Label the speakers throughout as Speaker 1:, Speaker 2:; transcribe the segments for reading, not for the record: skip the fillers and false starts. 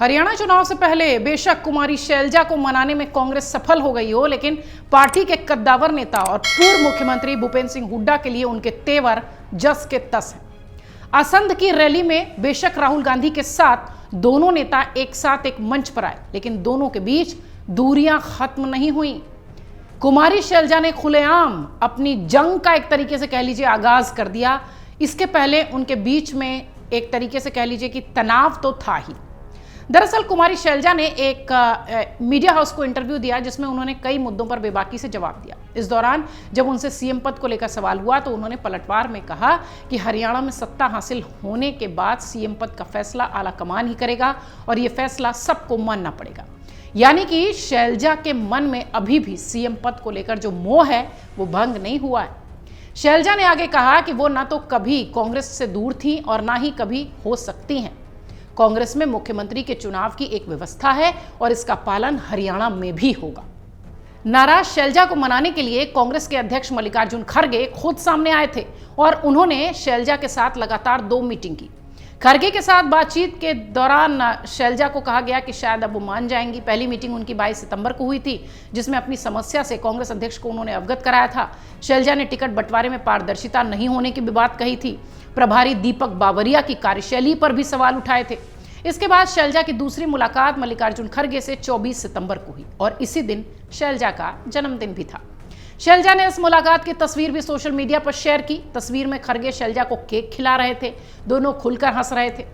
Speaker 1: हरियाणा चुनाव से पहले बेशक कुमारी शैलजा को मनाने में कांग्रेस सफल हो गई हो, लेकिन पार्टी के कद्दावर नेता और पूर्व मुख्यमंत्री भूपेंद्र सिंह हुड्डा के लिए उनके तेवर जस के तस हैं। असंध की रैली में बेशक राहुल गांधी के साथ दोनों नेता एक साथ एक मंच पर आए, लेकिन दोनों के बीच दूरियां खत्म नहीं हुई। कुमारी शैलजा ने खुलेआम अपनी जंग का एक तरीके से कह लीजिए आगाज कर दिया। इसके पहले उनके बीच में एक तरीके से कह लीजिए कि तनाव तो था ही। दरअसल कुमारी शैलजा ने एक मीडिया हाउस को इंटरव्यू दिया, जिसमें उन्होंने कई मुद्दों पर बेबाकी से जवाब दिया। इस दौरान जब उनसे सीएम पद को लेकर सवाल हुआ तो उन्होंने पलटवार में कहा कि हरियाणा में सत्ता हासिल होने के बाद सीएम पद का फैसला आलाकमान ही करेगा और यह फैसला सबको मानना पड़ेगा। यानी कि शैलजा के मन में अभी भी सीएम पद को लेकर जो मोह है वो भंग नहीं हुआ है। शैलजा ने आगे कहा कि वो ना तो कभी कांग्रेस से दूर थी और ना ही कभी हो सकती हैं। कांग्रेस में मुख्यमंत्री के चुनाव की एक व्यवस्था है और इसका पालन हरियाणा में भी होगा। नाराज शैलजा को मनाने के लिए कांग्रेस के अध्यक्ष मल्लिकार्जुन खड़गे खुद सामने आए थे और उन्होंने शैलजा के साथ लगातार 2 मीटिंग की। खड़गे के साथ बातचीत के दौरान शैलजा को कहा गया कि शायद अब वो मान जाएंगी। पहली मीटिंग उनकी 22 सितंबर को हुई थी, जिसमें अपनी समस्या से कांग्रेस अध्यक्ष को उन्होंने अवगत कराया था। शैलजा ने टिकट बंटवारे में पारदर्शिता नहीं होने की भी बात कही थी। प्रभारी दीपक बावरिया की कार्यशैली पर भी सवाल उठाए थे। इसके बाद शैलजा की दूसरी मुलाकात मल्लिकार्जुन खड़गे से 24 सितंबर को हुई और इसी दिन शैलजा का जन्मदिन भी था। शैलजा ने इस मुलाकात की तस्वीर भी सोशल मीडिया पर शेयर की। तस्वीर में खड़गे शैलजा को केक खिला रहे थे, दोनों खुलकर हंस रहे थे।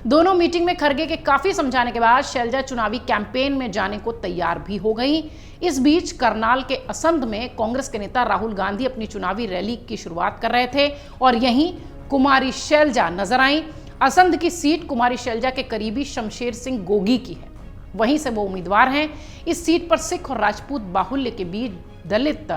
Speaker 1: दोनों मीटिंग में खड़गे के काफी समझाने के बाद शैलजा चुनावी कैंपेन में जाने को तैयार भी हो गई। इस बीच करनाल के असंध में कांग्रेस के नेता राहुल गांधी अपनी चुनावी रैली की शुरुआत कर रहे थे और यहीं कुमारी शैलजा नजर आई। असंध की सीट कुमारी शैलजा के करीबी शमशेर सिंह गोगी की है, वहीं से वो उम्मीदवार हैं। इस सीट पर सिख और राजपूत बाहुल्य के बीच दलित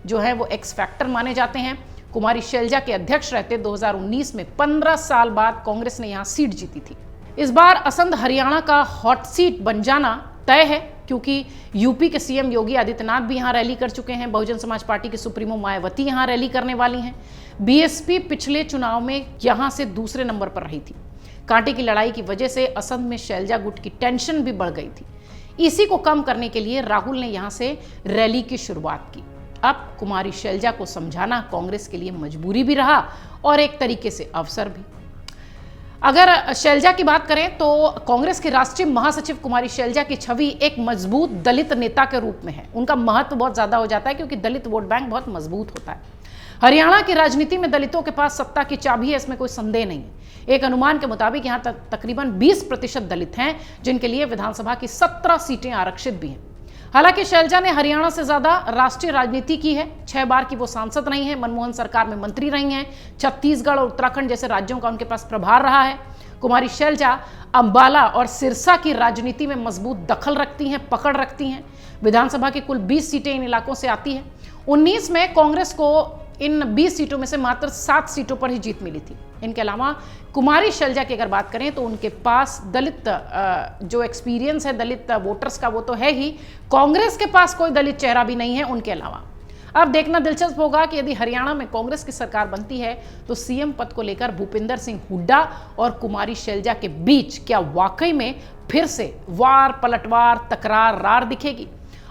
Speaker 1: जो है वो एक्स फैक्टर माने जाते हैं। कुमारी शैलजा के अध्यक्ष रहते 2019 में 15 साल बाद कांग्रेस ने यहां सीट जीती थी। इस बार असंध हरियाणा का हॉट सीट बन जाना तय है, क्योंकि यूपी के सीएम योगी आदित्यनाथ भी यहां रैली कर चुके हैं। बहुजन समाज पार्टी की सुप्रीमो मायावती यहां रैली करने वाली हैं। बीएसपी पिछले चुनाव में यहां से दूसरे नंबर पर रही थी। कांटे की लड़ाई की वजह से असंध में शैलजा गुट की टेंशन भी बढ़ गई थी। इसी को कम करने के लिए राहुल ने यहां से रैली की शुरुआत की। अब कुमारी शैलजा को समझाना कांग्रेस के लिए मजबूरी भी रहा और एक तरीके से अवसर भी। अगर शैलजा की बात करें तो कांग्रेस के राष्ट्रीय महासचिव कुमारी शैलजा की छवि एक मजबूत दलित नेता के रूप में है। उनका महत्व बहुत ज्यादा हो जाता है, क्योंकि दलित वोट बैंक बहुत मजबूत होता है। हरियाणा की राजनीति में दलितों के पास सत्ता की चाबी है, इसमें कोई संदेह नहीं है। एक अनुमान के मुताबिक यहाँ तकरीबन 20% दलित हैं, जिनके लिए विधानसभा की 17 सीटें आरक्षित भी हैं। हालांकि शैलजा ने हरियाणा से ज्यादा राष्ट्रीय राजनीति की है। 6 बार की वो सांसद रही हैं, मनमोहन सरकार में मंत्री रही हैं। छत्तीसगढ़ और उत्तराखंड जैसे राज्यों का उनके पास प्रभार रहा है। कुमारी शैलजा अंबाला और सिरसा की राजनीति में मजबूत दखल रखती हैं, पकड़ रखती हैं। विधानसभा की कुल 20 सीटें इन इलाकों से आती हैं। 19 में कांग्रेस को इन 20 सीटों में से मात्र 7 सीटों पर ही जीत मिली थी। इनके अलावा कुमारी शैलजा की अगर बात करें तो उनके पास दलित जो एक्सपीरियंस है दलित वोटर्स का वो तो है ही, कांग्रेस के पास कोई दलित चेहरा भी नहीं है उनके अलावा। अब देखना दिलचस्प होगा कि यदि हरियाणा में कांग्रेस की सरकार बनती है तो सीएम पद को लेकर भूपेंद्र सिंह हुड्डा और कुमारी शैलजा के बीच क्या वाकई में फिर से वार पलटवार तकरार रार दिखेगी,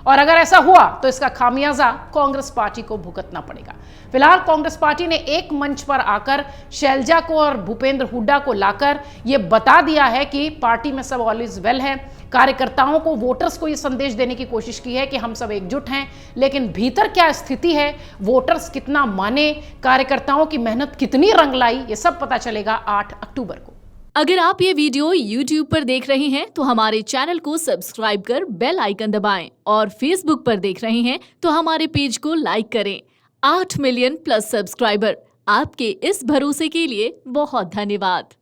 Speaker 1: और अगर ऐसा हुआ तो इसका खामियाजा कांग्रेस पार्टी को भुगतना पड़ेगा। फिलहाल कांग्रेस पार्टी ने एक मंच पर आकर शैलजा को और भूपेंद्र हुड्डा को लाकर यह बता दिया है कि पार्टी में सब ऑल इज वेल है। कार्यकर्ताओं को, वोटर्स को यह संदेश देने की कोशिश की है कि हम सब एकजुट हैं, लेकिन भीतर क्या स्थिति है, वोटर्स कितना माने, कार्यकर्ताओं की मेहनत कितनी रंग लाई, ये सब पता चलेगा 8 अक्टूबर को।
Speaker 2: अगर आप ये वीडियो YouTube पर देख रहे हैं तो हमारे चैनल को सब्सक्राइब कर बेल आइकन दबाएं, और Facebook पर देख रहे हैं तो हमारे पेज को लाइक करें। 8 मिलियन प्लस सब्सक्राइबर, आपके इस भरोसे के लिए बहुत धन्यवाद।